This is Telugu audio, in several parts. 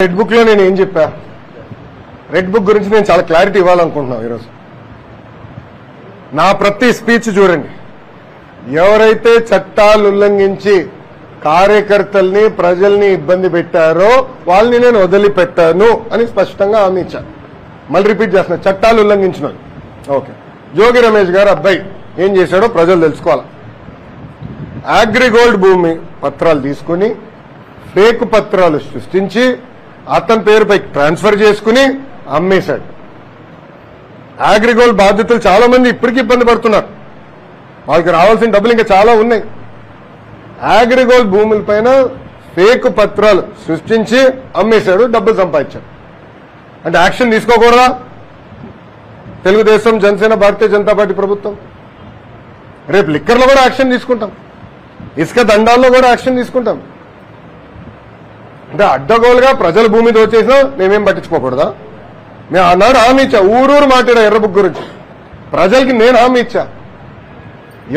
రెడ్ బుక్ లో నేను ఏం చెప్పా? రెడ్ బుక్ గురించి నేను చాలా క్లారిటీ ఇవ్వాలనుకుంటున్నాను ఈరోజు. నా ప్రతి స్పీచ్ చూడండి, ఎవరైతే చట్టాలు ఉల్లంఘించి కార్యకర్తల్ని ప్రజల్ని ఇబ్బంది పెట్టారో వాళ్ళని నేను వదిలిపెట్టాను అని స్పష్టంగా హామీ ఇచ్చాను. మళ్ళీ రిపీట్ చేస్తున్నా, చట్టాలు ఉల్లంఘించిన ఓకే. జోగి రమేష్ గారు అబ్బాయి ఏం చేశాడో ప్రజలు తెలుసుకోవాలి. అగ్రిగోల్డ్ భూమి పత్రాలు తీసుకుని ఫేక్ పత్రాలు సృష్టించి అతని పేరుపై ట్రాన్స్ఫర్ చేసుకుని అమ్మేశాడు. అగ్రిగోల్డ్ బాధితులు చాలా మంది ఇప్పటికీ ఇబ్బంది పడుతున్నారు. వాళ్ళకి రావాల్సిన డబ్బులు ఇంకా చాలా ఉన్నాయి. అగ్రిగోల్డ్ భూములపైన ఫేక్ పత్రాలు సృష్టించి అమ్మేశాడు, డబ్బులు సంపాదించాడు. అంటే యాక్షన్ తీసుకోకూడదా? తెలుగుదేశం, జనసేన, భారతీయ జనతా పార్టీ ప్రభుత్వం రేపు లిక్కర్లో కూడా యాక్షన్ తీసుకుంటాం, ఇసుక దండాల్లో కూడా యాక్షన్ తీసుకుంటాం. అంటే అడ్డగోలుగా ప్రజల భూమి దోచేసినా మేమేం పట్టించుకోకూడదా? మేము ఆనాడు హామీ ఇచ్చా, ఊరూరు మాట్లాడా ఎర్ర బుక్ గురించి. ప్రజలకి నేను హామీ ఇచ్చా,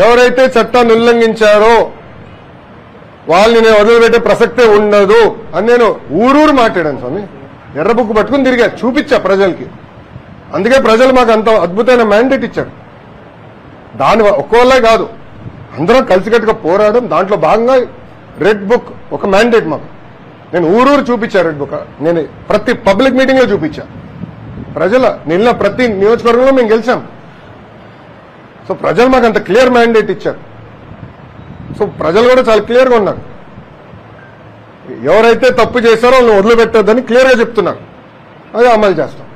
ఎవరైతే చట్టాన్ని ఉల్లంఘించారో వాళ్ళని నేను వదిలిపెట్టే ప్రసక్తే ఉండదు అని నేను ఊరూరు మాట్లాడాను స్వామి. ఎర్ర బుక్ పట్టుకుని తిరిగా చూపించా ప్రజలకి. అందుకే ప్రజలు మాకు అంత అద్భుతమైన మ్యాండేట్ ఇచ్చారు. దాని ఒక్కోళ్ళే కాదు, అందరం కలిసికట్టుగా పోరాడడం. దాంట్లో భాగంగా రెడ్ బుక్ ఒక మ్యాండేట్ మాకు. నేను ఊరూరు చూపించా రెడ్ బుక్. నేను ప్రతి పబ్లిక్ మీటింగ్ లో చూపించా. ప్రజల నిన్న ప్రతి నియోజకవర్గంలో మేము గెలిచాం. సో ప్రజలు మాకు అంత క్లియర్ మ్యాండేట్ ఇచ్చారు. సో ప్రజలు కూడా చాలా క్లియర్గా ఉన్నారు. ఎవరైతే తప్పు చేశారో వాళ్ళని వదిలిపెట్టొద్దని క్లియర్గా చెప్తున్నారు. అది అమలు చేస్తాం.